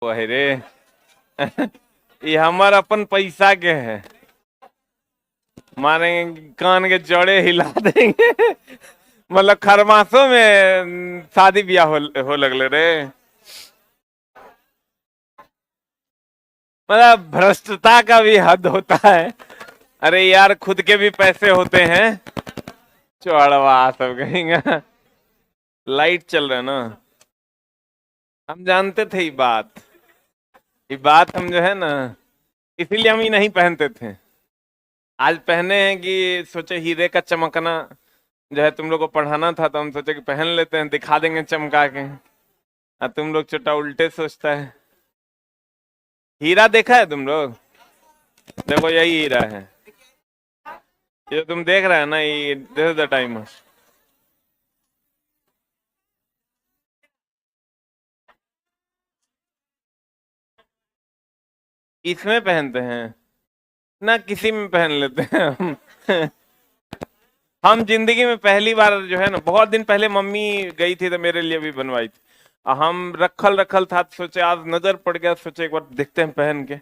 वही रे। ये हमार अपन पैसा के है, मारेंगे कान के जड़े हिला देंगे। मतलब खरमासों में शादी ब्याह हो लगले रे। मतलब भ्रष्टता का भी हद होता है। अरे यार खुद के भी पैसे होते हैं। चौड़वा सब कहेंगे। लाइट चल रहा है ना। हम जानते थे ये बात हम जो है ना, इसीलिए हम ही नहीं पहनते थे। आज पहने हैं कि सोचे हीरे का चमकना जो है, तुम लोग को पढ़ाना था तो हम सोचे कि पहन लेते हैं, दिखा देंगे चमका के। तुम लोग छोटा उल्टे सोचता है। हीरा देखा है तुम लोग? देखो यही हीरा है, ये तुम देख रहे हैं ना, ये दिस इज द टाइम। इसमें पहनते हैं ना, किसी में पहन लेते हैं हम। हम जिंदगी में पहली बार जो है ना, बहुत दिन पहले मम्मी गई थी तो मेरे लिए भी बनवाई थी। हम रखल रखल था तो सोचे आज नजर पड़ गया, सोचे एक बार देखते हैं पहन के।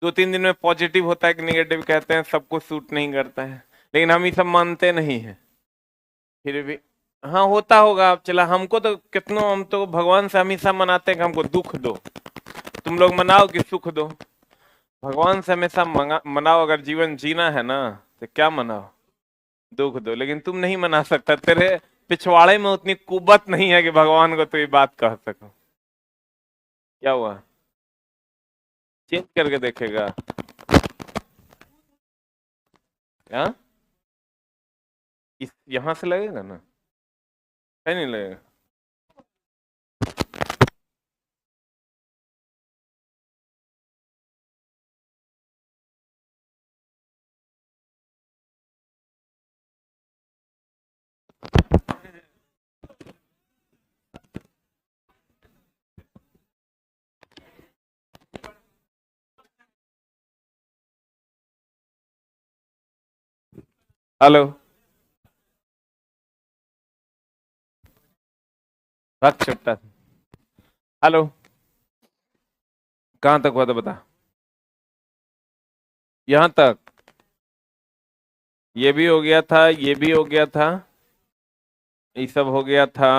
2-3 दिन में पॉजिटिव होता है कि निगेटिव, कहते हैं सबको सूट नहीं करता है, लेकिन हम ये सब मानते नहीं है फिर भी। हाँ होता होगा, अब चला हमको तो कितनों, हम तो भगवान से हमेशा मनाते हैं कि हमको दुख दो। तुम लोग मनाओ कि सुख दो। भगवान से हमेशा मनाओ, अगर जीवन जीना है ना तो क्या मनाओ, दुख दो। लेकिन तुम नहीं मना सकता, तेरे पिछवाड़े में उतनी कुव्वत नहीं है कि भगवान को तो ये बात कह सको। क्या हुआ? चेंज करके देखेगा क्या? इस यहां से लगेगा ना, क्या नहीं लगेगा? हेलो, रख छुट्टा। हेलो, कहाँ तक हुआ था बता। यहां तक, ये भी हो गया था, ये भी हो गया था, ये सब हो गया था।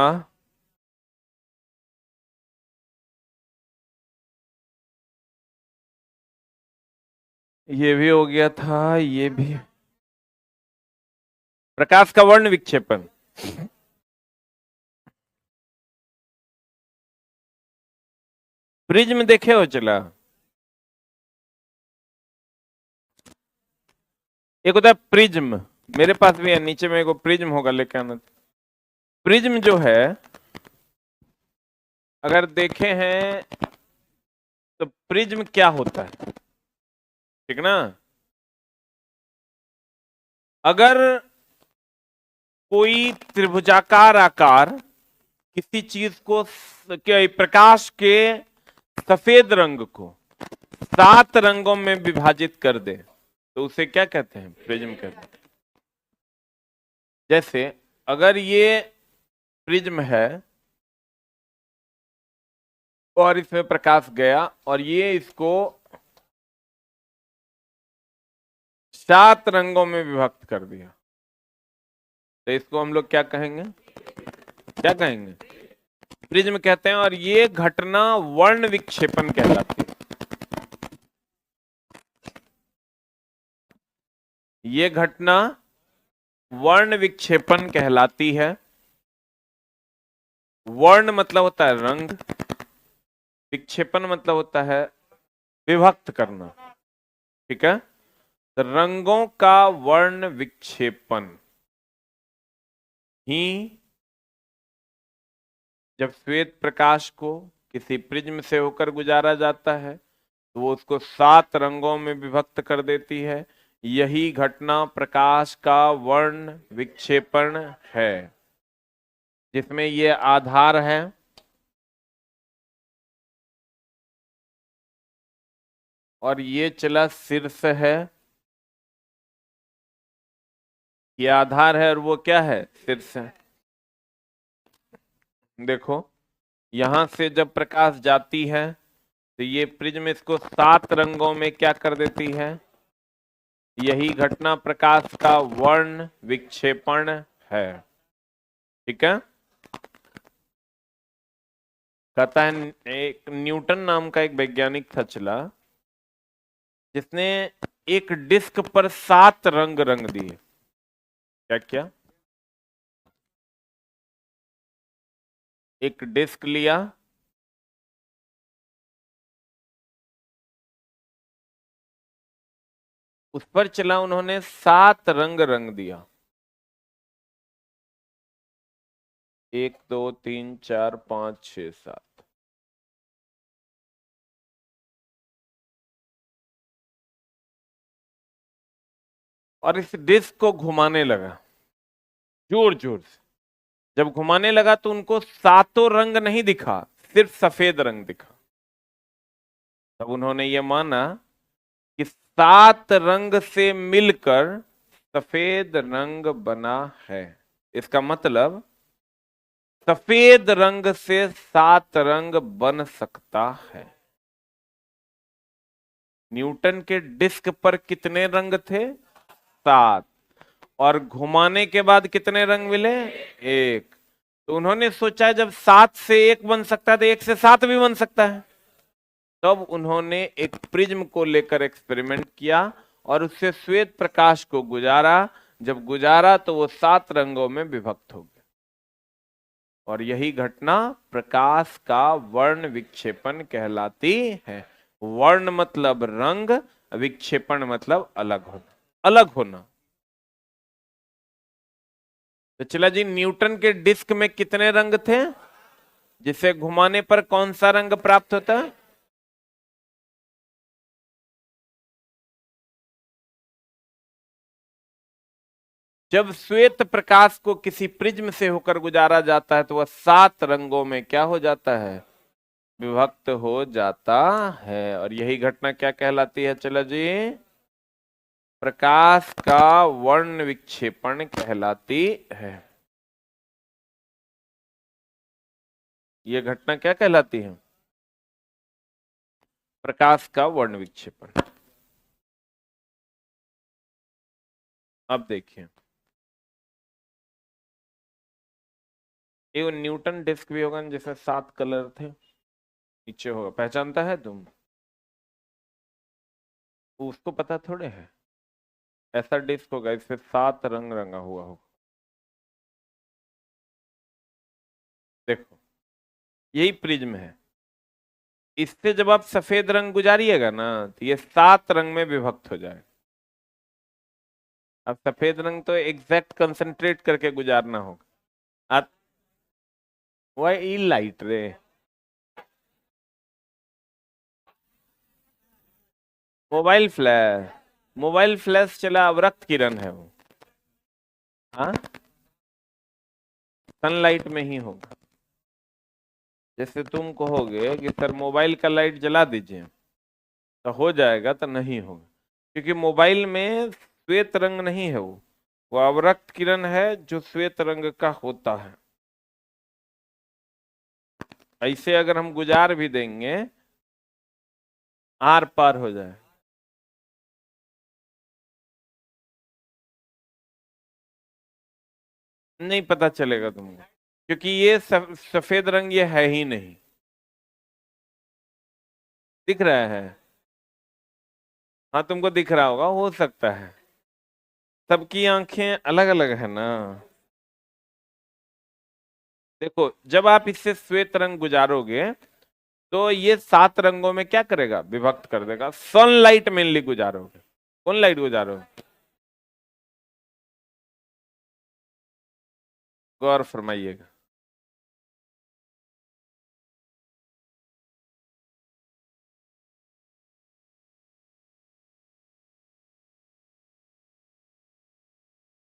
ये भी हो गया था, ये भी। प्रकाश का वर्ण विक्षेपण। प्रिज्म देखे हो चला? एक होता है प्रिज्म, मेरे पास भी है, नीचे में एक प्रिज्म होगा, लेके आना। प्रिज्म जो है, अगर देखे हैं तो प्रिज्म क्या होता है, ठीक ना? अगर कोई त्रिभुजाकार आकार किसी चीज को के प्रकाश के सफेद रंग को 7 रंगों में विभाजित कर दे तो उसे क्या कहते हैं? प्रिज्म कहते हैं। जैसे अगर ये प्रिज्म है और इसमें प्रकाश गया और ये इसको 7 रंगों में विभक्त कर दिया, तो इसको हम लोग क्या कहेंगे? क्या कहेंगे? प्रिज्म कहते हैं। और ये घटना वर्ण विक्षेपण कहलाती है। ये घटना वर्ण विक्षेपण कहलाती है। वर्ण मतलब होता है रंग, विक्षेपण मतलब होता है विभक्त करना, ठीक है? तो रंगों का वर्ण विक्षेपण ही, जब श्वेत प्रकाश को किसी प्रिज्म से होकर गुजारा जाता है तो वो उसको 7 रंगों में विभक्त कर देती है। यही घटना प्रकाश का वर्ण विक्षेपण है, जिसमें ये आधार है और ये चला शीर्ष है। ये आधार है और वो क्या है? शीर्ष है। देखो, यहां से जब प्रकाश जाती है तो ये प्रिज्म इसको 7 रंगों में क्या कर देती है? यही घटना प्रकाश का वर्ण विक्षेपण है। ठीक है। कहता है, एक न्यूटन नाम का एक वैज्ञानिक था चला, जिसने एक डिस्क पर 7 रंग रंग दिए। क्या क्या? एक डिस्क लिया, उस पर चला उन्होंने 7 रंग रंग दिया। 1 2 3 4 5 6 7। और इस डिस्क को घुमाने लगा जोर जोर से। जब घुमाने लगा तो उनको 7 रंग नहीं दिखा, सिर्फ सफेद रंग दिखा। तब उन्होंने ये माना कि 7 रंग से मिलकर सफेद रंग बना है। इसका मतलब सफेद रंग से 7 रंग बन सकता है। न्यूटन के डिस्क पर कितने रंग थे? 7। और घुमाने के बाद कितने रंग मिले? 1। तो उन्होंने सोचा जब 7 से 1 बन सकता है तो 1 से 7 भी बन सकता है। तब उन्होंने एक प्रिज्म को लेकर एक्सपेरिमेंट किया और उससे श्वेत प्रकाश को गुजारा। जब गुजारा तो वो 7 रंगों में विभक्त हो गया। और यही घटना प्रकाश का वर्ण विक्षेपण कहलाती है। वर्ण मतलब रंग, विक्षेपण मतलब अलग होना। अलग होना। तो चला जी, न्यूटन के डिस्क में कितने रंग थे? जिसे घुमाने पर कौन सा रंग प्राप्त होता है? जब श्वेत प्रकाश को किसी प्रिज्म से होकर गुजारा जाता है तो वह 7 रंगों में क्या हो जाता है? विभक्त हो जाता है। और यही घटना क्या कहलाती है चला जी? प्रकाश का वर्ण विक्षेपण कहलाती है। यह घटना क्या कहलाती है? प्रकाश का वर्ण विक्षेपण। अब देखिए, ये वो न्यूटन डिस्क भी होगा ना जिसमें 7 कलर थे, नीचे होगा, पहचानता है तुम? उसको पता थोड़े है। ऐसा डिस्क होगा इसमें 7 रंग रंगा हुआ होगा। देखो, यही प्रिज्म है। इससे जब आप सफेद रंग गुजारिएगा ना तो ये 7 रंग में विभक्त हो जाए। अब सफेद रंग तो एग्जैक्ट कंसंट्रेट करके गुजारना होगा। अब वह ई light ray, mobile flash. Mobile flash चला, अवरक्त किरण है वो। हाँ, सनलाइट में ही होगा। जैसे तुम कहोगे कि सर मोबाइल का लाइट जला दीजिए तो हो जाएगा, तो नहीं होगा। क्योंकि मोबाइल में श्वेत रंग नहीं है, वो अवरक्त किरण है जो श्वेत रंग का होता है। ऐसे अगर हम गुजार भी देंगे, आर पार हो जाए। नहीं पता चलेगा तुमको, क्योंकि ये सफेद रंग ये है ही नहीं। दिख रहा है? हाँ, तुमको दिख रहा होगा, हो सकता है। सबकी आंखें अलग अलग है ना। देखो, जब आप इससे श्वेत रंग गुजारोगे तो ये 7 रंगों में क्या करेगा? विभक्त कर देगा। सनलाइट मेनली गुजारोगे। कौन लाइट गुजारोगे? गौर फरमाइएगा।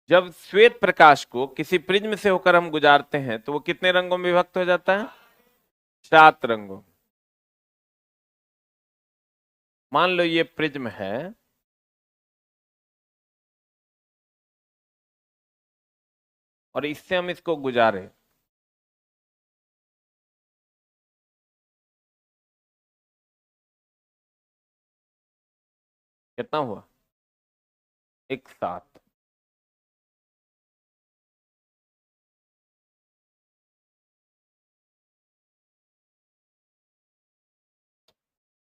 जब श्वेत प्रकाश को किसी प्रिज्म से होकर हम गुजारते हैं तो वो कितने रंगों में विभक्त हो जाता है? 7 रंगों। मान लो ये प्रिज्म है, और इससे हम इसको गुजारे। कितना हुआ? एक सात।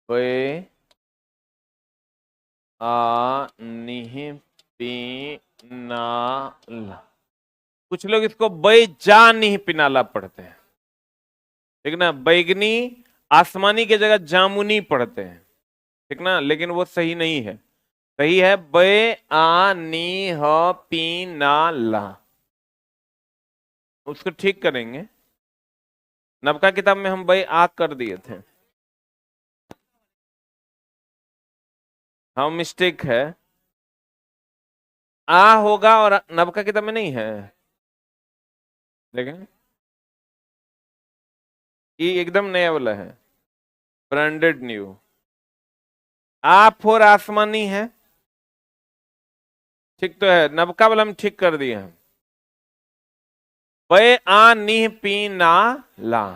बे आ निह पीना ला। कुछ लोग इसको बे जा निह पिनाला पढ़ते हैं, ठीक ना। बैगनी आसमानी की जगह जामुनी पढ़ते हैं, ठीक ना, लेकिन वो सही नहीं है। सही है बे आ नी ह पी ना ला। उसको ठीक करेंगे। नबका किताब में हम बे आ कर दिए थे। हाँ मिस्टेक है। आ होगा और नबका किताब में नहीं है। देखें, ये एकदम नया वाला है, ब्रांडेड न्यू। आ फोर आसमानी है, ठीक तो है। नबका वाला हम ठीक कर दिए हैं। बे आ निह पी ना ला।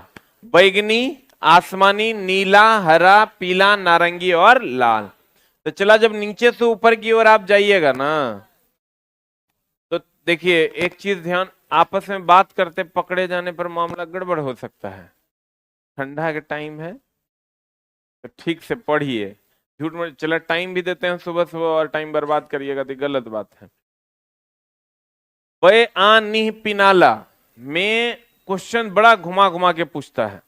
बैगनी, आसमानी, नीला, हरा, पीला, नारंगी और लाल। तो चला, जब नीचे से ऊपर की ओर आप जाइएगा ना, तो देखिए एक चीज ध्यान, आपस में बात करते पकड़े जाने पर मामला गड़बड़ हो सकता है। ठंडा का टाइम है तो ठीक से पढ़िए। झूठ में चला टाइम भी देते हैं सुबह सुबह और टाइम बर्बाद करिएगा तो गलत बात है। बे आ निह पिनाला में क्वेश्चन बड़ा घुमा घुमा के पूछता है।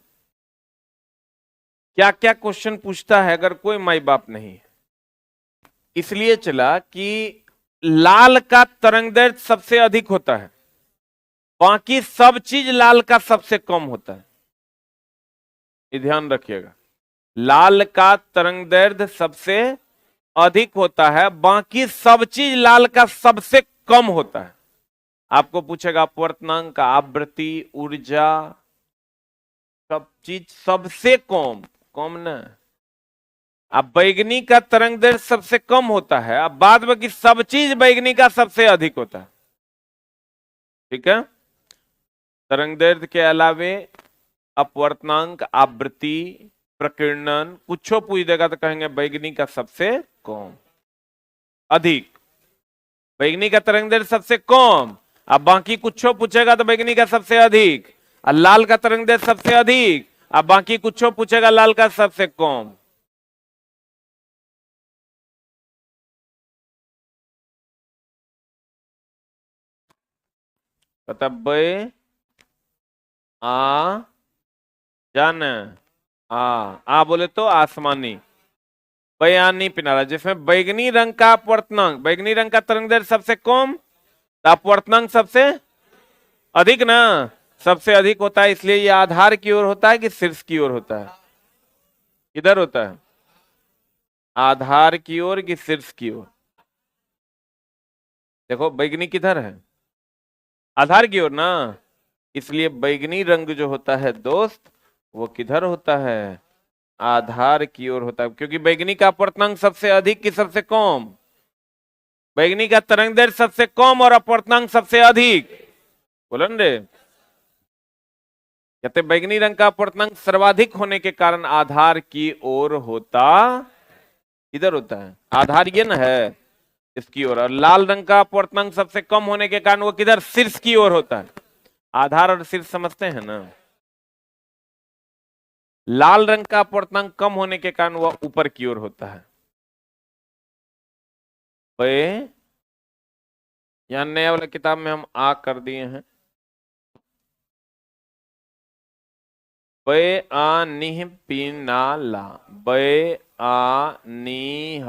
क्या क्या क्वेश्चन पूछता है अगर कोई माई बाप नहीं है। इसलिए चला कि लाल का तरंग दैर्ध्य सबसे अधिक होता है, बाकी सब चीज लाल का सबसे कम होता है। ये ध्यान रखिएगा, लाल का तरंग दैर्ध्य सबसे अधिक होता है, बाकी सब चीज लाल का सबसे कम होता है। आपको पूछेगा अपवर्तनांक, आवृत्ति, ऊर्जा, सब चीज सबसे कम। कम ना, अब बैगनी का तरंग दैर्ध्य सबसे कम होता है, अब बाद में की सब चीज बैगनी का सबसे अधिक होता है, ठीक है। तरंग दैर्ध्य के अलावे अपवर्तनांक, आवृत्ति, प्रकीर्णन कुछ पूछ देगा तो कहेंगे बैगनी का सबसे कम अधिक। बैगनी का तरंग दैर्ध्य सबसे कम, अब बाकी कुछ पूछेगा तो बैगनी का सबसे अधिक। और लाल का तरंग दैर्ध्य सबसे अधिक, अब बाकी कुछ पूछेगा लाल का सबसे कम। मतलब बे आ जान आ बोले तो आसमानी, बयान नहीं पिनारा, जिसमें बैगनी रंग का अपवर्तनांक, बैगनी रंग का तरंग दैर्ध्य सबसे कम, तो अपवर्तनांक सबसे अधिक ना, सबसे अधिक होता है। इसलिए ये आधार की ओर होता है कि शीर्ष की ओर होता है? किधर होता है? आधार की ओर कि शीर्ष की ओर? देखो बैगनी किधर है? आधार की ओर ना। इसलिए बैगनी रंग जो होता है दोस्त, वो किधर होता है? आधार की ओर होता है, क्योंकि बैगनी का अपवर्तनांक सबसे अधिक कि सबसे कम? बैगनी का तरंग दैर्ध्य सबसे कम और अपवर्तनांक सबसे अधिक। बोलो न रे। कहते बैगनी रंग का अपवर्तनांक सर्वाधिक होने के कारण आधार की ओर होता, इधर होता है, आधार ये ना है इसकी ओर। और लाल रंग का अपवर्तनांक सबसे कम होने के कारण वो किधर? शीर्ष की ओर होता है। आधार और शीर्ष समझते हैं ना। लाल रंग का अपवर्तनांक कम होने के कारण वह ऊपर की ओर होता है। यहां नया वाला किताब में हम आ कर दिए हैं। बे आ निह पीना ला, बे आ नी ह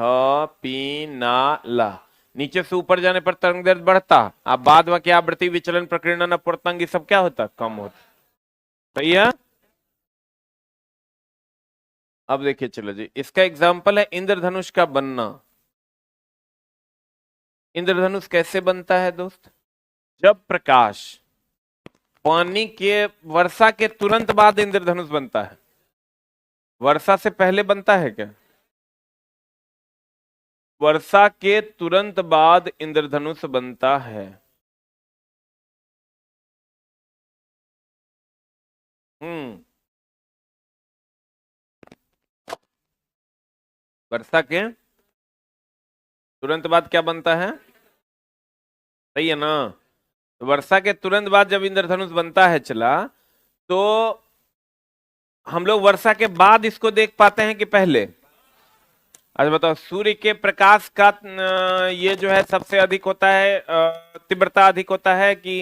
पी ना ला। नीचे से ऊपर जाने पर तरंग दैर्ध्य बढ़ता, अब बाद में क्या आवृत्ति, विचलन, प्रकीर्णन, अपवर्तनांक, ये सब क्या होता? कम होता। सही है। अब देखिए चलो जी, इसका एग्जाम्पल है इंद्रधनुष का बनना। इंद्रधनुष कैसे बनता है दोस्त? जब प्रकाश पानी के, वर्षा के तुरंत बाद इंद्रधनुष बनता है। वर्षा से पहले बनता है क्या? वर्षा के तुरंत बाद इंद्रधनुष बनता है। हम्म। वर्षा के तुरंत बाद क्या बनता है? सही है ना? तो वर्षा के तुरंत बाद जब इंद्रधनुष बनता है चला, तो हम लोग वर्षा के बाद इसको देख पाते हैं कि पहले? अच्छा बताओ, सूर्य के प्रकाश का ये जो है सबसे अधिक होता है, तीव्रता अधिक होता है कि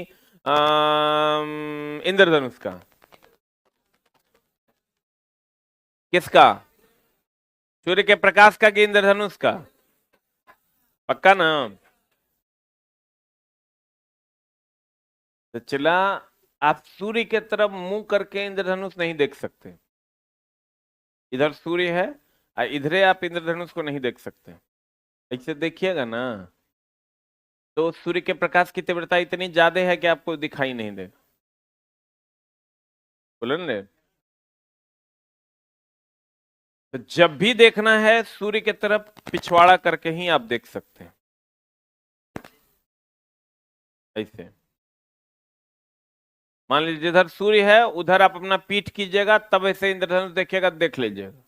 इंद्रधनुष का? किसका? सूर्य के प्रकाश का कि इंद्रधनुष का? पक्का ना? तो चला, आप सूर्य के तरफ मुंह करके इंद्रधनुष नहीं देख सकते। इधर सूर्य है और इधरे आप इंद्रधनुष को नहीं देख सकते। ऐसे देखिएगा ना, तो सूर्य के प्रकाश की तीव्रता इतनी ज्यादा है कि आपको दिखाई नहीं देगा। बोले ना? तो जब भी देखना है सूर्य की तरफ पिछवाड़ा करके ही आप देख सकते हैं। ऐसे मान लीजिए जिधर सूर्य है उधर आप अपना पीठ कीजिएगा, तब ऐसे इंद्रधनुष देखिएगा, देख लीजिएगा।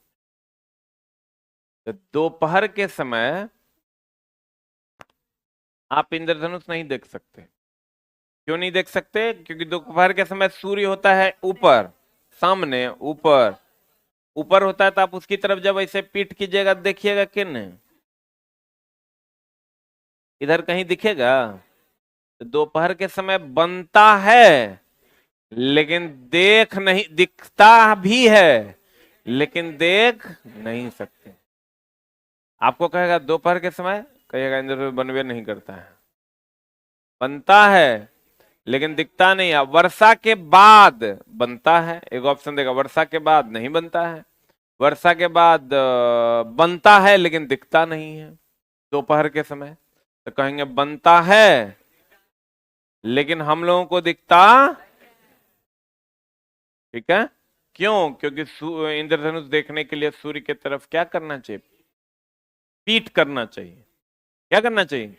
तो दोपहर के समय आप इंद्रधनुष नहीं देख सकते। क्यों नहीं देख सकते? क्योंकि दोपहर के समय सूर्य होता है ऊपर, सामने, ऊपर ऊपर होता है, तो आप उसकी तरफ जब ऐसे पीठ कीजिएगा देखिएगा कि नहीं, इधर कहीं दिखेगा? तो दोपहर के समय बनता है लेकिन देख नहीं, दिखता भी है लेकिन देख नहीं सकते। आपको कहेगा दोपहर के समय, कहेगा इंद्रधनुष बनवे नहीं करता है। बनता है लेकिन दिखता नहीं है। वर्षा के बाद बनता है, एक ऑप्शन देगा, वर्षा के बाद नहीं बनता है। वर्षा के बाद बनता है लेकिन दिखता नहीं है दोपहर के समय। तो कहेंगे बनता है लेकिन हम लोगों को दिखता। ठीक है? क्यों? क्योंकि इंद्रधनुष देखने के लिए सूर्य की तरफ क्या करना चाहिए? पीठ करना चाहिए। क्या करना चाहिए?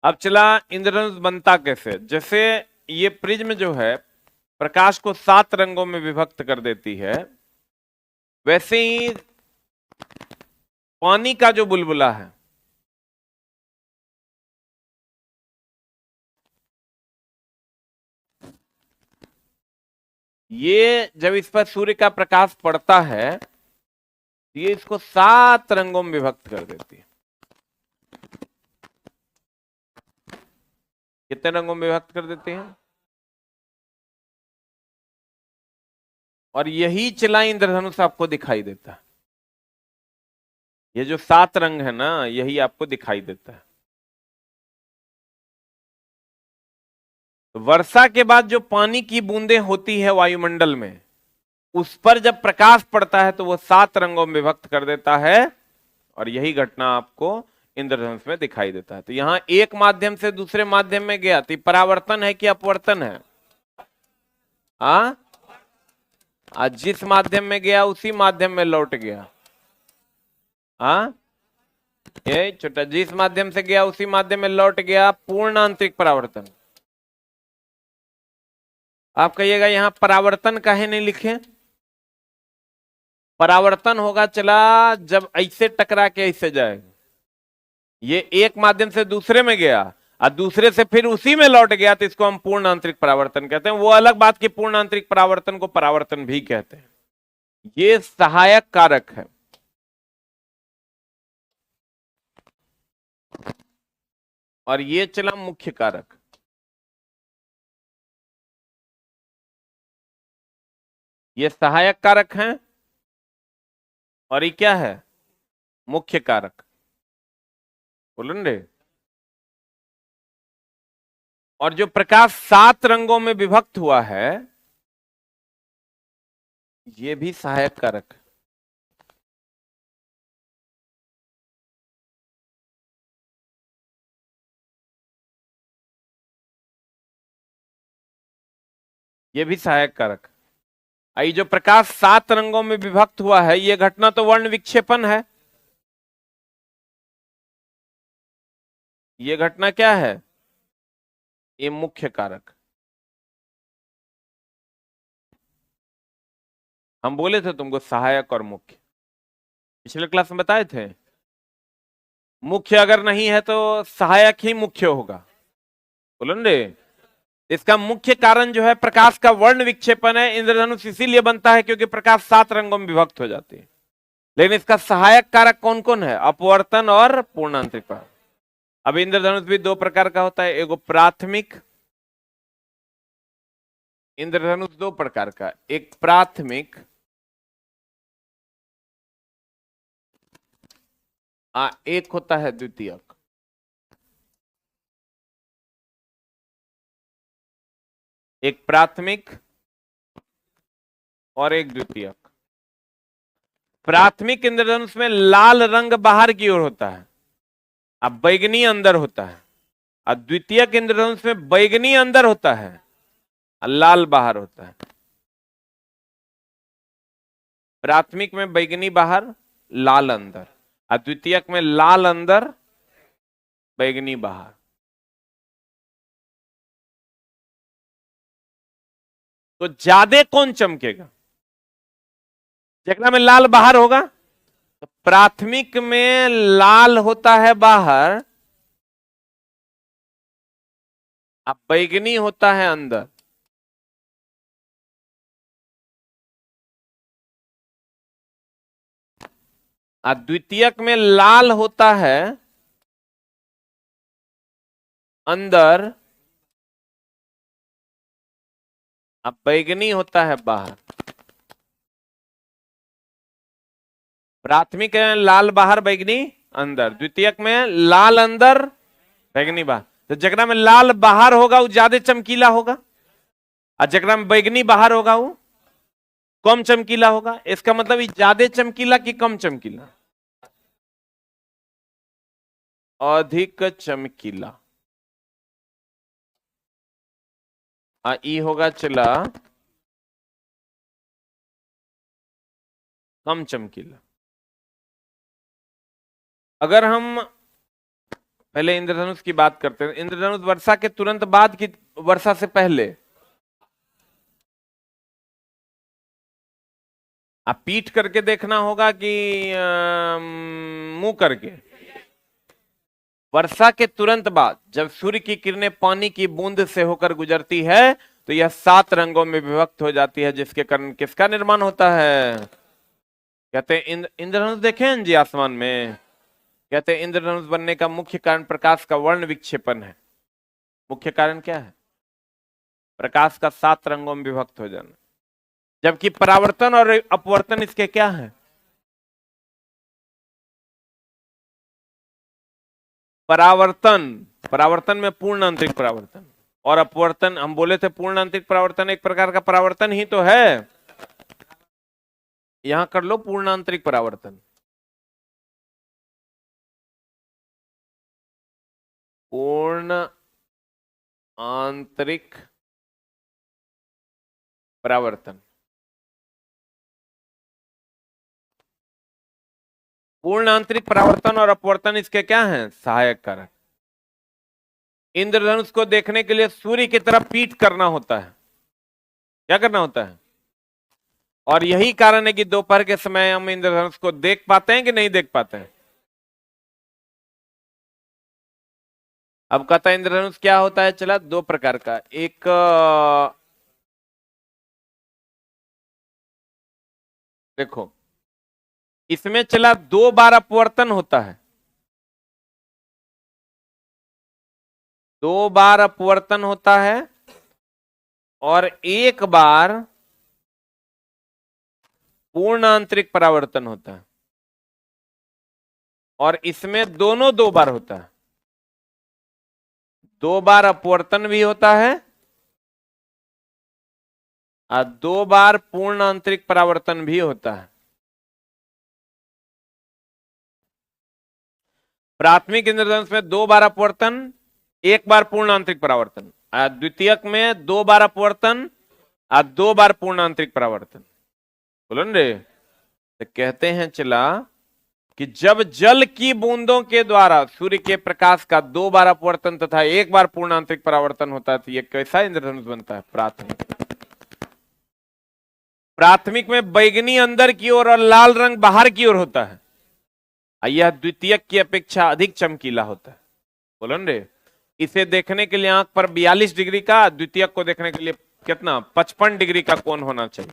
अब चला, इंद्रधनुष बनता कैसे? जैसे ये प्रिज्म जो है प्रकाश को 7 रंगों में विभक्त कर देती है, वैसे ही पानी का जो बुलबुला है, ये जब इस पर सूर्य का प्रकाश पड़ता है, ये इसको 7 रंगों में विभक्त कर देती है। कितने रंगों में विभक्त कर देते हैं? और यही चला इंद्रधनुष आपको दिखाई देता है। ये जो 7 रंग है ना, यही आपको दिखाई देता है। तो वर्षा के बाद जो पानी की बूंदें होती है वायुमंडल में, उस पर जब प्रकाश पड़ता है तो वो 7 रंगों में विभक्त कर देता है, और यही घटना आपको इंद्रधनुष में दिखाई देता है। तो यहां एक माध्यम से दूसरे माध्यम में गया, तो परावर्तन है कि अपवर्तन है? आ आज जिस माध्यम में गया उसी माध्यम में लौट गया। हाँ, ये छोटा, जिस माध्यम से गया उसी माध्यम में लौट गया, पूर्ण आंतरिक परावर्तन। आप कहिएगा यहां परावर्तन काहे नहीं लिखे? परावर्तन होगा चला जब ऐसे टकरा के ऐसे जाएगा। ये एक माध्यम से दूसरे में गया और दूसरे से फिर उसी में लौट गया, तो इसको हम पूर्ण आंतरिक परावर्तन कहते हैं। वो अलग बात की पूर्ण आंतरिक परावर्तन को परावर्तन भी कहते हैं। ये सहायक कारक है। और ये चला मुख्य कारक। ये सहायक कारक हैं और ये क्या है? मुख्य कारक। बोलेंगे? और जो प्रकाश 7 रंगों में विभक्त हुआ है, ये भी सहायक कारक। ये भी सहायक कारक। आई जो प्रकाश 7 रंगों में विभक्त हुआ है, ये घटना तो वर्ण विक्षेपण है। ये घटना क्या है? ये मुख्य कारक। हम बोले थे तुमको सहायक और मुख्य, पिछले क्लास में बताए थे। मुख्य अगर नहीं है तो सहायक ही मुख्य होगा, बोलो ना रे। इसका मुख्य कारण जो है प्रकाश का वर्ण विक्षेपण है। इंद्रधनुष इसीलिए बनता है क्योंकि प्रकाश 7 रंगों में विभक्त हो जाती है। लेकिन इसका सहायक कारक कौन कौन है? अपवर्तन और पूर्णांतरिक प्रभाव। अब इंद्रधनुष भी दो प्रकार का होता है, एगो प्राथमिक, इंद्रधनुष दो प्रकार का, एक प्राथमिक एक होता है द्वितीयक। एक प्राथमिक और एक द्वितीयक। प्राथमिक इंद्रधनुष में लाल रंग बाहर की ओर होता है, अब बैगनी अंदर होता है। और द्वितीयक इंद्रधनुष में बैगनी अंदर होता है और लाल बाहर होता है। प्राथमिक में बैगनी बाहर, लाल अंदर, और द्वितीयक में लाल अंदर, बैगनी बाहर। तो ज्यादा कौन चमकेगा? जगह में लाल बाहर होगा। तो प्राथमिक में लाल होता है बाहर, अब बैगनी होता है अंदर। और द्वितीयक में लाल होता है अंदर, अब बैगनी होता है बाहर। प्राथमिक में लाल बाहर बैगनी अंदर, द्वितीयक में लाल अंदर बैगनी बाहर। तो जगह में लाल बाहर होगा वो ज्यादा चमकीला होगा, और जगह में बैगनी बाहर होगा वो कम चमकीला होगा। इसका मतलब ये ज्यादा चमकीला कि कम चमकीला? अधिक चमकीला। ई होगा चला कम चमकीला। अगर हम पहले इंद्रधनुष की बात करते हैं, इंद्रधनुष वर्षा के तुरंत बाद की वर्षा से पहले, आप पीठ करके देखना होगा कि मुंह करके। वर्षा के तुरंत बाद जब सूर्य की किरणें पानी की बूंद से होकर गुजरती है तो यह 7 रंगों में विभक्त हो जाती है, जिसके कारण किसका निर्माण होता है? कहते हैं इंद्रधनुष देखे हैं जी आसमान में। कहते हैं इंद्रधनुष बनने का मुख्य कारण प्रकाश का वर्ण विक्षेपण है। मुख्य कारण क्या है? प्रकाश का 7 रंगों में विभक्त हो जाना। जबकि परावर्तन और अपवर्तन इसके क्या है? परावर्तन में पूर्ण आंतरिक परावर्तन, और अपवर्तन हम बोले थे पूर्ण आंतरिक परावर्तन एक प्रकार का परावर्तन ही तो है। यहां कर लो पूर्ण आंतरिक परावर्तन। पूर्ण आंतरिक परावर्तन। पूर्ण आंतरिक परावर्तन और अपवर्तन इसके क्या हैं? सहायक कारक। इंद्रधनुष को देखने के लिए सूर्य की तरफ पीठ करना होता है। क्या करना होता है? और यही कारण है कि दोपहर के समय हम इंद्रधनुष को देख पाते हैं कि नहीं देख पाते हैं। अब कहता है इंद्रधनुष क्या होता है? चला दो प्रकार का, एक देखो इसमें चला 2 बार अपवर्तन होता है, 2 बार अपवर्तन होता है और 1 बार पूर्ण आंतरिक परावर्तन होता है। और इसमें दोनों 2 बार होता है, 2 बार अपवर्तन भी होता है और 2 बार पूर्ण आंतरिक परावर्तन भी होता है। प्राथमिक इंद्रधनुष में 2 बार अपवर्तन, 1 बार पूर्ण आंतरिक परावर्तन। द्वितीयक में 2 बार अपवर्तन और 2 बार पूर्ण आंतरिक परावर्तन। बोलो न रे। तो कहते हैं चला कि जब जल की बूंदों के द्वारा सूर्य के प्रकाश का 2 बार अपवर्तन तथा 1 बार पूर्ण आंतरिक परावर्तन होता है तो यह कैसा इंद्रधनुष बनता है? प्राथमिक। प्राथमिक में बैगनी अंदर की ओर और लाल रंग बाहर की ओर होता है, यह द्वितीयक की अपेक्षा अधिक चमकीला होता है। बोलो न रे, इसे देखने के लिए आंख पर 42 डिग्री का, द्वितीयक को देखने के लिए कितना 55 डिग्री का कोण होना चाहिए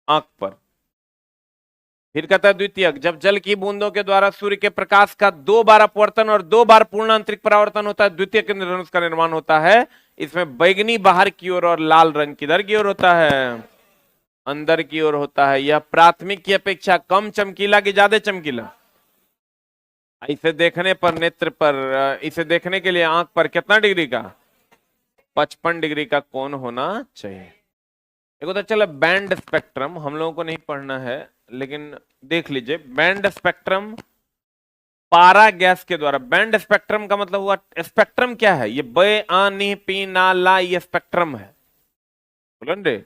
आंख पर। फिर कहता है द्वितीयक, जब जल की बूंदों के द्वारा सूर्य के प्रकाश का 2 बार अपवर्तन और 2 बार पूर्ण आंतरिक परावर्तन होता है, द्वितीयक इंद्रधनुष का निर्माण होता है। इसमें बैगनी बाहर की ओर और लाल रंग किधर की ओर होता है, अंदर की ओर होता है। यह प्राथमिक की अपेक्षा कम चमकीला कि ज्यादा चमकीला? इसे देखने पर नेत्र पर, इसे देखने के लिए आंख पर कितना डिग्री का, 55 डिग्री का कोण होना चाहिए। देखो तो चलो बैंड स्पेक्ट्रम हम लोगों को नहीं पढ़ना है, लेकिन देख लीजिए बैंड स्पेक्ट्रम पारा गैस के द्वारा। बैंड स्पेक्ट्रम का मतलब हुआ, स्पेक्ट्रम क्या है, ये बे आ नी पी ना ला, ये स्पेक्ट्रम है। बोलो रे,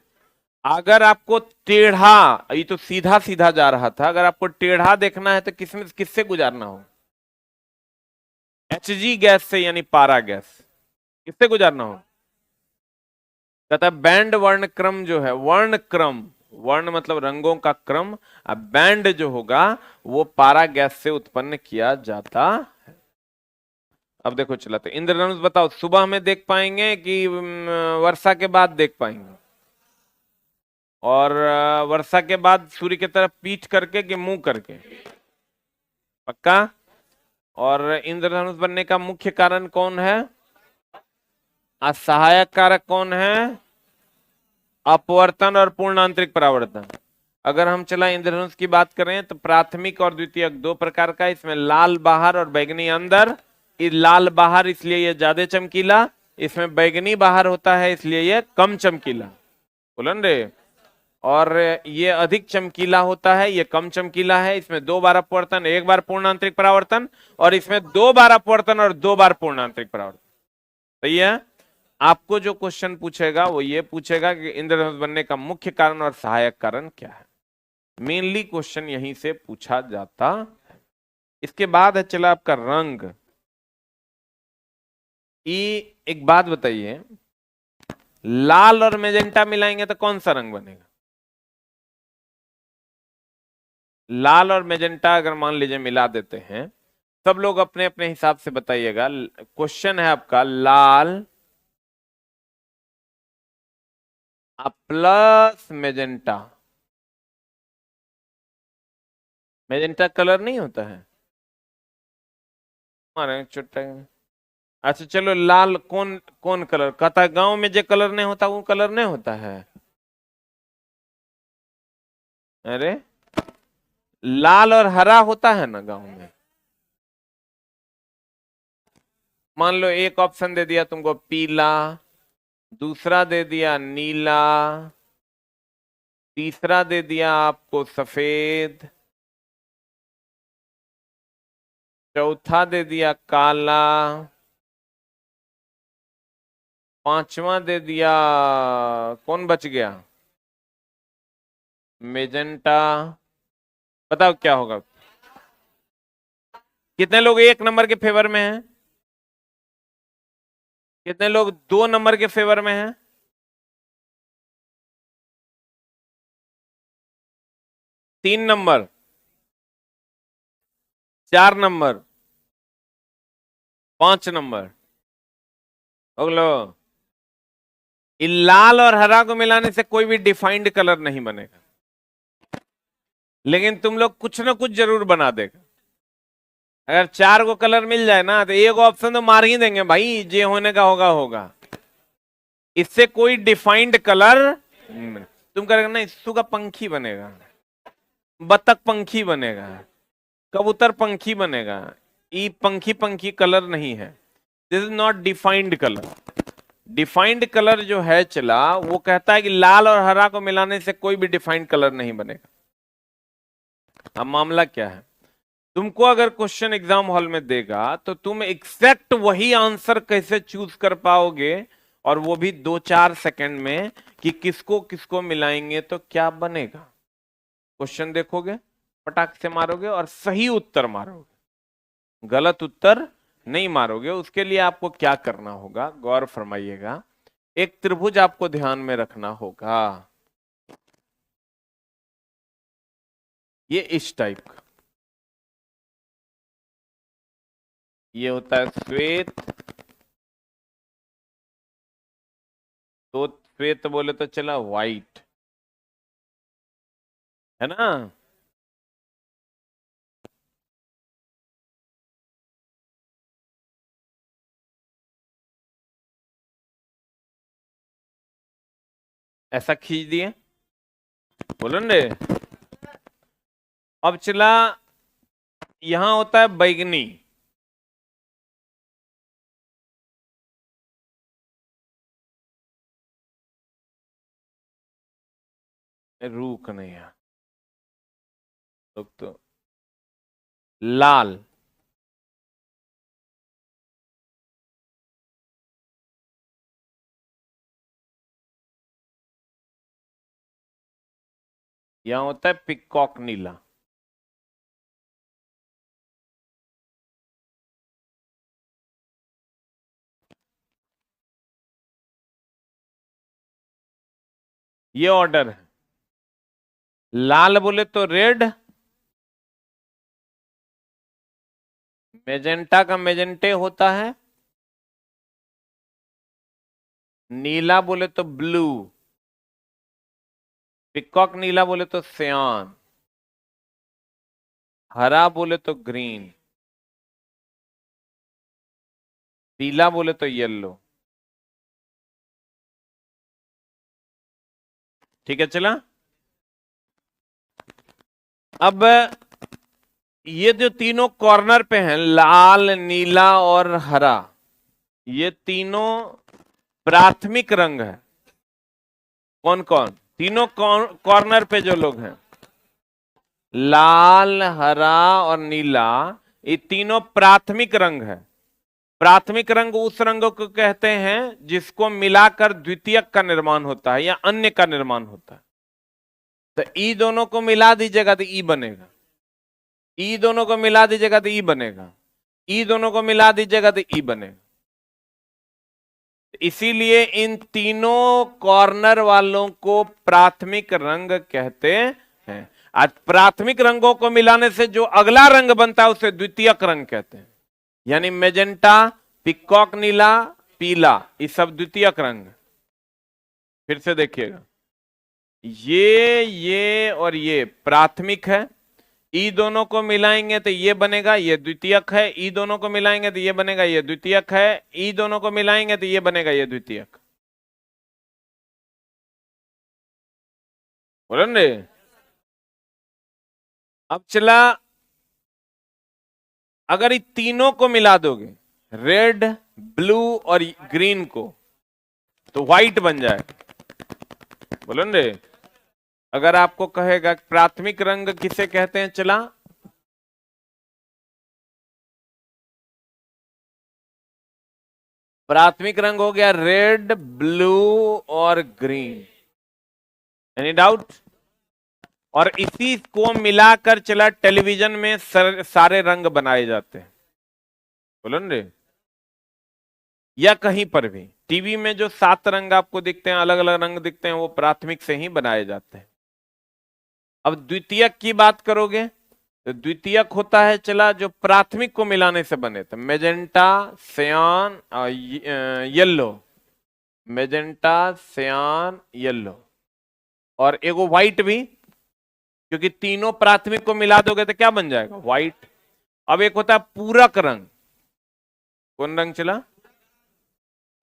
अगर आपको टेढ़ा, ये तो सीधा सीधा जा रहा था, अगर आपको टेढ़ा देखना है तो किसमें किससे गुजारना हो, एचजी गैस से, यानी पारा गैस। किससे गुजारना हो? कहता है बैंड वर्ण क्रम जो है, वर्ण क्रम, वर्ण मतलब रंगों का क्रम, अब बैंड जो होगा वो पारा गैस से उत्पन्न किया जाता है। अब देखो चलाते, इंद्रधनुष बताओ सुबह में देख पाएंगे कि वर्षा के बाद देख पाएंगे? और वर्षा के बाद सूर्य की तरफ पीठ करके कि मुंह करके? पक्का? और इंद्रधनुष बनने का मुख्य कारण कौन है? असहायक कारक कौन है? अपवर्तन और पूर्ण आंतरिक परावर्तन। अगर हम चला इंद्रधनुष की बात करें तो प्राथमिक और द्वितीयक 2 प्रकार का, इसमें लाल बाहर और बैगनी अंदर। इस लाल बाहर इसलिए ये ज्यादा चमकीला, इसमें बैगनी बाहर होता है इसलिए ये कम चमकीला। बोलन रे, और ये अधिक चमकीला होता है, ये कम चमकीला है। इसमें 2 बार अपवर्तन, 1 बार पूर्ण आंतरिक परावर्तन, और इसमें 2 बार अपवर्तन और 2 बार पूर्ण आंतरिक परावर्तन। सही है? आपको जो क्वेश्चन पूछेगा वो ये पूछेगा कि इंद्रधनुष बनने का मुख्य कारण और सहायक कारण क्या है। मेनली क्वेश्चन यहीं से पूछा जाता है। इसके बाद है चला आपका रंग। ये एक बात बताइए, लाल और मैजेंटा मिलाएंगे तो कौन सा रंग बनेगा? लाल और मैजेंटा अगर मान लीजिए मिला देते हैं, सब लोग अपने अपने हिसाब से बताइएगा। क्वेश्चन है आपका लाल प्लस मैजेंटा। मैजेंटा कलर नहीं होता है हमारे छोटा। अच्छा चलो, लाल कौन कौन कलर कहता? गांव में जो कलर नहीं होता वो कलर नहीं होता है। अरे लाल और हरा होता है ना गांव में। मान लो एक ऑप्शन दे दिया तुमको पीला, दूसरा दे दिया नीला, तीसरा दे दिया आपको सफेद, चौथा दे दिया काला, पांचवा दे दिया, कौन बच गया? मेजेंटा। बताओ क्या होगा? कितने लोग 1 नंबर के फेवर में हैं? कितने लोग 2 नंबर के फेवर में हैं? 3 नंबर, 4 नंबर, 5 नंबर। बोलो, लाल और हरा को मिलाने से कोई भी डिफाइंड कलर नहीं बनेगा, लेकिन तुम लोग कुछ ना कुछ जरूर बना देगा। अगर 4 को कलर मिल जाए ना तो एक ऑप्शन तो मार ही देंगे भाई, जे होने का होगा होगा। इससे कोई डिफाइंड कलर तुम करेगा ना, सुगा पंखी बनेगा, बतख पंखी बनेगा, कबूतर पंखी बनेगा। ये पंखी पंखी कलर नहीं है, this is not defined colour. Defined colour जो है चला, वो कहता है कि लाल और हरा को मिलाने से कोई भी डिफाइंड कलर नहीं बनेगा। अब मामला क्या है, तुमको अगर क्वेश्चन एग्जाम हॉल में देगा तो तुम एग्जैक्ट वही आंसर कैसे चूज कर पाओगे, और वो भी 2-4 सेकंड में, कि किसको किसको मिलाएंगे तो क्या बनेगा। क्वेश्चन देखोगे, पटाख से मारोगे और सही उत्तर मारोगे, गलत उत्तर नहीं मारोगे। उसके लिए आपको क्या करना होगा, गौर फरमाइएगा। एक त्रिभुज आपको ध्यान में रखना होगा, ये इस टाइप का। ये होता है श्वेत। तो श्वेत बोले तो चला व्हाइट, है ना। ऐसा खींच दिए, बोलो ने। अब चला, यहां होता है बैगनी। रूख नहीं है तो लाल। यहां होता है पिकॉक नीला। ये ऑर्डर है। लाल बोले तो रेड, मेजेंटा का मेजेंटे होता है। नीला बोले तो ब्लू, पिकॉक नीला बोले तो सियान, हरा बोले तो ग्रीन, पीला बोले तो येलो। ठीक है चला। अब ये जो तीनों कॉर्नर पे हैं, लाल नीला और हरा, ये तीनों प्राथमिक रंग है। कौन कौन? तीनों कॉर्नर पे जो लोग हैं, लाल हरा और नीला, ये तीनों प्राथमिक रंग है। प्राथमिक रंग उस रंग को कहते हैं जिसको मिलाकर द्वितीयक का निर्माण होता है या अन्य का निर्माण होता है। तो ई दोनों को मिला दीजिएगा तो ई बनेगा, ई दोनों को मिला दीजिएगा तो ई बनेगा, ई दोनों को मिला दीजिएगा तो ई बनेगा। इसीलिए इन तीनों कॉर्नर वालों को प्राथमिक रंग कहते हैं। आज प्राथमिक रंगों को मिलाने से जो अगला रंग बनता है उसे द्वितीयक रंग कहते हैं। यानी मेजेंटा, पिकॉक नीला, पीला, ये सब द्वितीयक रंग। फिर से देखिएगा, ये और ये प्राथमिक है, ई दोनों को मिलाएंगे तो ये बनेगा, ये द्वितीयक है। ई दोनों को मिलाएंगे तो ये बनेगा, ये द्वितीयक है। ई दोनों को मिलाएंगे तो ये बनेगा, ये द्वितीयक। बोलो ने। अब चला, अगर ये तीनों को मिला दोगे, रेड ब्लू और ग्रीन को, तो व्हाइट बन जाएगा। बोलो ने। अगर आपको कहेगा प्राथमिक रंग किसे कहते हैं, चला, प्राथमिक रंग हो गया रेड ब्लू और ग्रीन। Any doubt? और इसी को मिलाकर चला टेलीविजन में सारे रंग बनाए जाते हैं। बोलो ना रे। या कहीं पर भी टीवी में जो 7 रंग आपको दिखते हैं, अलग अलग रंग दिखते हैं, वो प्राथमिक से ही बनाए जाते हैं। अब द्वितीयक की बात करोगे तो द्वितीयक होता है चला जो प्राथमिक को मिलाने से बने थे। मेजेंटा, सियान, येलो, मेजेंटा, सियान, येलो, और एगो व्हाइट भी, क्योंकि तीनों प्राथमिक को मिला दोगे तो क्या बन जाएगा, व्हाइट। अब एक होता है पूरक रंग। कौन रंग चला?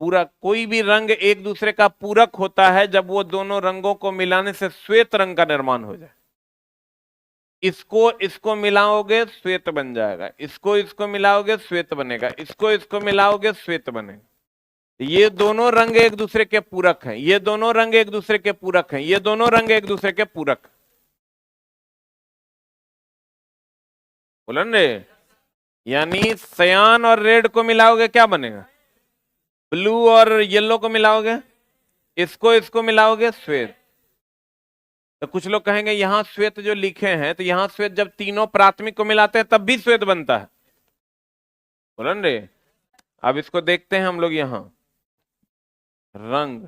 पूरक। कोई भी रंग एक दूसरे का पूरक होता है जब वो दोनों रंगों को मिलाने से श्वेत रंग का निर्माण हो जाए। इसको इसको मिलाओगे श्वेत बन जाएगा, इसको इसको मिलाओगे श्वेत बनेगा, इसको इसको मिलाओगे श्वेत बनेगा। ये दोनों रंग एक दूसरे के पूरक हैं, ये दोनों रंग एक दूसरे के पूरक हैं, ये दोनों रंग एक दूसरे के पूरक। बोलन रे। यानी सयान और रेड को मिलाओगे क्या बनेगा, ब्लू और येलो को मिलाओगे, इसको इसको मिलाओगे श्वेत। तो कुछ लोग कहेंगे यहां श्वेत जो लिखे हैं, तो यहां श्वेत जब तीनों प्राथमिक को मिलाते हैं तब भी श्वेत बनता है। बोलन रे। अब इसको देखते हैं हम लोग। यहां रंग,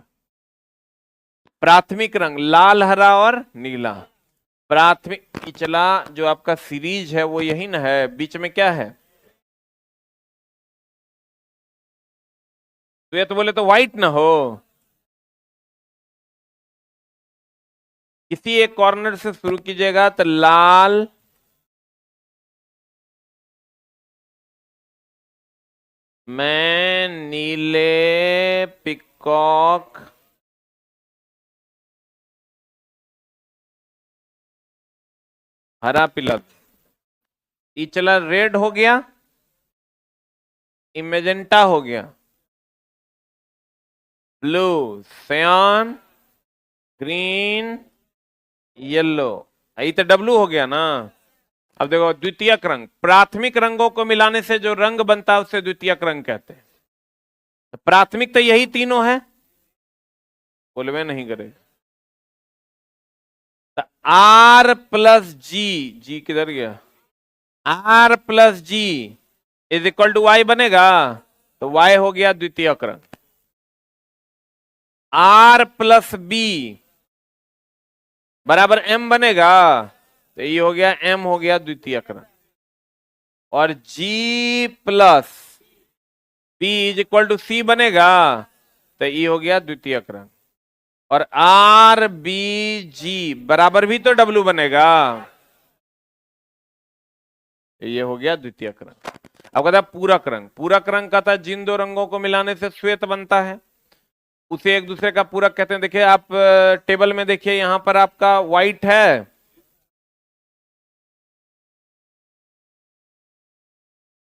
प्राथमिक रंग लाल हरा और नीला। प्राथमिक चला जो आपका सीरीज है वो यही ना है, बीच में क्या है, श्वेत बोले तो व्हाइट ना हो, किसी एक कॉर्नर से शुरू कीजिएगा तो लाल, मैं नीले पिकॉक, हरा पीला, ये चला रेड हो गया, इमेजेंटा हो गया, ब्लू, सयान, ग्रीन, येलो, यही तो डब्लू हो गया ना। अब देखो द्वितीयक रंग, प्राथमिक रंगों को मिलाने से जो रंग बनता है उसे द्वितीयक रंग कहते हैं। तो प्राथमिक तो यही तीनों है, बोलवे नहीं करे। तो आर प्लस जी, जी किधर गया, R plus G is equal to Y बनेगा, तो वाई हो गया द्वितीयक रंग। आर प्लस बी बराबर एम बनेगा, तो ये हो गया एम हो गया द्वितीयक रंग। और G plus B is equal to C बनेगा, तो ये हो गया द्वितीयक रंग। और आर बी जी बराबर भी तो डब्ल्यू बनेगा, ये हो गया द्वितीयक रंग। अब कहता है पूरक रंग, पूरक रंग का था जिन दो रंगों को मिलाने से श्वेत बनता है उसे एक दूसरे का पूरक कहते हैं। देखिए आप टेबल में देखिए, यहां पर आपका व्हाइट है,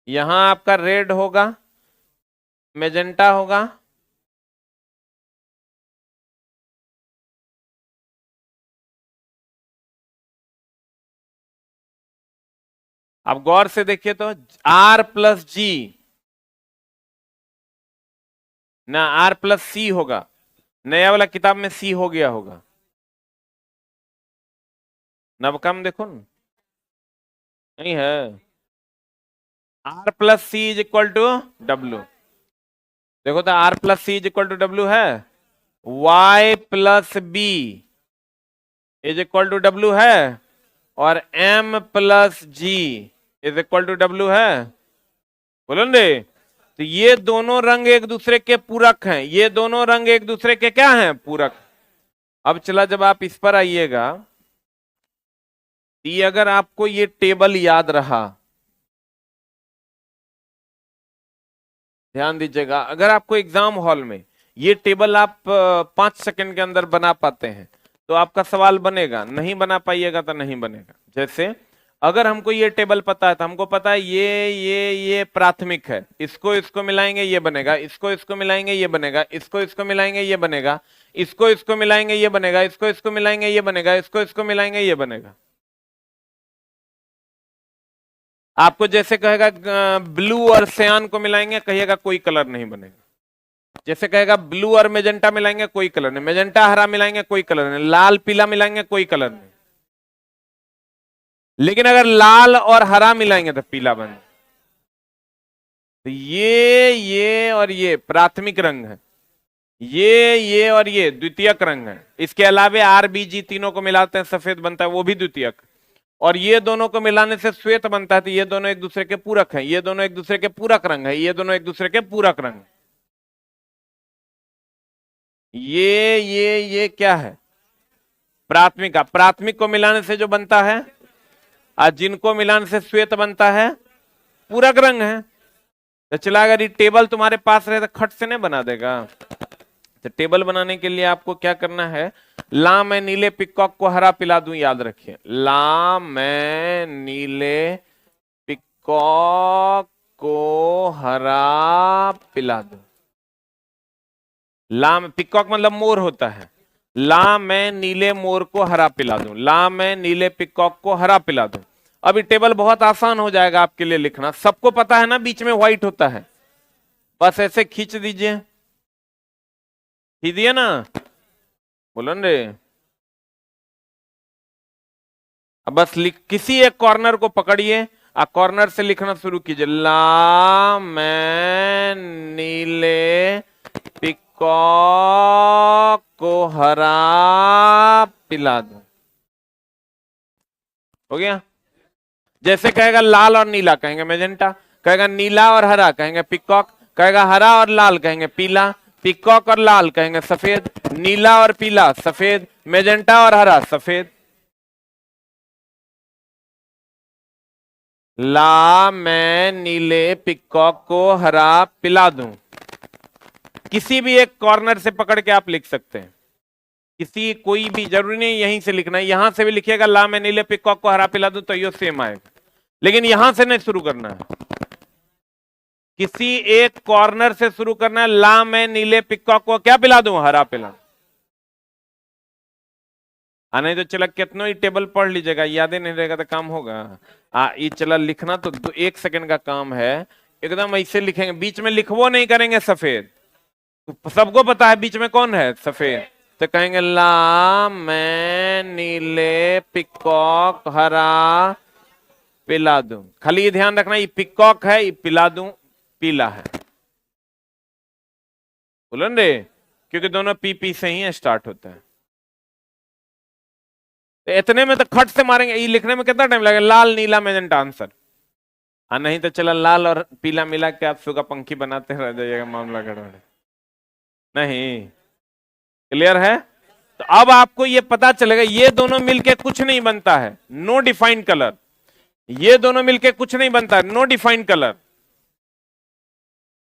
यहां आपका रेड होगा, मेजेंटा होगा, आप गौर से देखिए तो आर प्लस जी ना आर प्लस सी होगा, नया वाला किताब में सी हो गया होगा, नवका में देखो ना, नहीं है। R plus C is equal to W, देखो तो R plus C is equal to W है, Y plus B is equal to W है, और M plus G is equal to W है, बोलो ना। तो ये दोनों रंग एक दूसरे के पूरक हैं, ये दोनों रंग एक दूसरे के क्या हैं, पूरक। अब चला जब आप इस पर आइएगा, ये अगर आपको ये टेबल याद रहा, ध्यान दीजिएगा, अगर आपको एग्जाम हॉल में ये टेबल आप 5 सेकंड के अंदर बना पाते हैं तो आपका सवाल बनेगा, नहीं बना पाइएगा तो नहीं बनेगा। जैसे अगर हमको ये टेबल पता है तो हमको पता है ये प्राथमिक है, इसको इसको मिलाएंगे ये बनेगा, इसको इसको मिलाएंगे ये बनेगा, इसको इसको मिलाएंगे ये बनेगा, इसको इसको मिलाएंगे ये बनेगा, इसको इसको मिलाएंगे ये बनेगा, इसको इसको मिलाएंगे ये बनेगा। आपको जैसे कहेगा ब्लू और सयान को मिलाएंगे, कहिएगा कोई कलर नहीं बनेगा। जैसे कहेगा ब्लू और मेजेंटा मिलाएंगे, कोई कलर नहीं। मेजेंटा हरा मिलाएंगे, कोई कलर नहीं। लाल पीला मिलाएंगे, कोई कलर नहीं। लेकिन अगर लाल और हरा मिलाएंगे तो पीला बन। तो ये और ये प्राथमिक रंग है, ये और ये द्वितीयक रंग है। इसके अलावे आर बी जी तीनों को मिलाते हैं सफेद बनता है, वो भी द्वितीयक। और ये दोनों को मिलाने से श्वेत बनता है, तो ये दोनों एक दूसरे के पूरक हैं, ये दोनों एक दूसरे के पूरक रंग है, ये दोनों एक दूसरे के पूरक रंग। ये क्या है, प्राथमिक का। प्राथमिक को मिलाने से जो बनता है और जिनको मिलाने से श्वेत बनता है पूरक रंग है। तो चला अगर ये टेबल तुम्हारे पास रहे तो खट से नहीं बना देगा। तो टेबल बनाने के लिए आपको क्या करना है, ला मैं नीले पिकॉक को हरा पिला दूं, याद रखिए, ला मैं नीले पिकॉक को हरा पिला दूं। ला पिकॉक मतलब मोर होता है, ला मैं नीले मोर को हरा पिला दूं, ला मैं नीले पिकॉक को हरा पिला दूं। अब ये टेबल बहुत आसान हो जाएगा आपके लिए लिखना, सबको पता है ना बीच में व्हाइट होता है, बस ऐसे खींच दीजिए, खींच दिए ना, बोलो रे। अब बस किसी एक कॉर्नर को पकड़िए, आप कॉर्नर से लिखना शुरू कीजिए, ला मैं नीले पिकॉक को हरा पिला दूं। हो गया। जैसे कहेगा लाल और नीला कहेंगे मेजेंटा, कहेगा नीला और हरा कहेंगे पिकॉक, कहेगा हरा और लाल कहेंगे पीला, पिकॉक और लाल कहेंगे सफेद, नीला और पीला सफेद, मेजेंटा और हरा सफेद। ला मैं नीले पिकॉक को हरा पिला दूं। किसी भी एक कॉर्नर से पकड़ के आप लिख सकते हैं, किसी कोई भी जरूरी नहीं यहीं से लिखना है, यहां से भी लिखिएगा ला मैं नीले पिकॉक को हरा पिला दूं तो ये सेम आएगा, लेकिन यहां से नहीं शुरू करना है, किसी एक कॉर्नर से शुरू करना है। ला मैं नीले पिकॉक को क्या पिला दूं, हरा पिला। नहीं तो चला कितना ही टेबल पढ़ लीजिएगा, याद ही नहीं रहेगा तो काम होगा। ये चला लिखना तो 1 सेकंड का काम है, एकदम ऐसे लिखेंगे, बीच में लिखवो नहीं करेंगे सफेद, सबको पता है बीच में कौन है सफेद, तो कहेंगे ला मैं नीले पिकॉक हरा पिला दूं। खाली ये ध्यान रखना, ये पिकॉक है, ये पिला दूं पीला है, बोलो रे, क्योंकि दोनों पी से ही स्टार्ट होता है। तो इतने में तो खट से मारेंगे, ये लिखने में कितना टाइम लगेगा, लाल नीला मेजेंटा आंसर। नहीं तो चला लाल और पीला मिला के आप सुगा पंखी बनाते रह जाइएगा, मामला गड़बड़ नहीं। क्लियर है? तो अब आपको ये पता चलेगा ये दोनों मिलके कुछ नहीं बनता है, नो डिफाइंड कलर, ये दोनों मिलके कुछ नहीं बनता है, नो डिफाइंड कलर,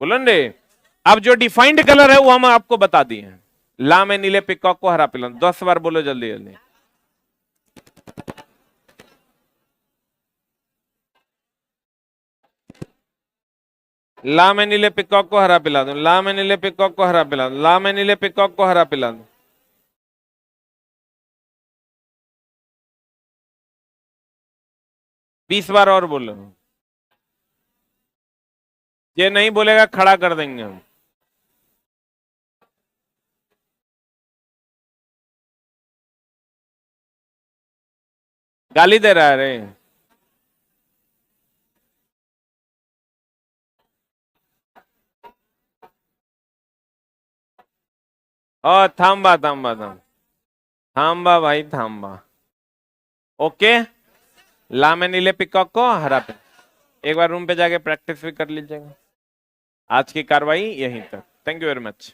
बोलन रे। अब जो डिफाइंड कलर है वो हम आपको बता दिए हैं, ला मैं नीले पिकॉक को हरा पिला, 10 बार बोलो जल्दी जल्दी। ला मैं नीले पिकॉक को हरा पिला दूं, ला मैं नीले पिकॉक को हरा पिला दूं, ला मैं नीले पिकॉक को हरा पिला दूं। 20 बार और बोलो, ये नहीं बोलेगा खड़ा कर देंगे हम। गाली दे रहा है रे। ओ थांबा थांबा थांबा थांबा भाई थांबा। ओके, ला मैं नीले पिकॉक को हरा पे, एक बार रूम पे जाके प्रैक्टिस भी कर लीजिएगा। आज की कार्रवाई यहीं तक, थैंक यू वेरी मच।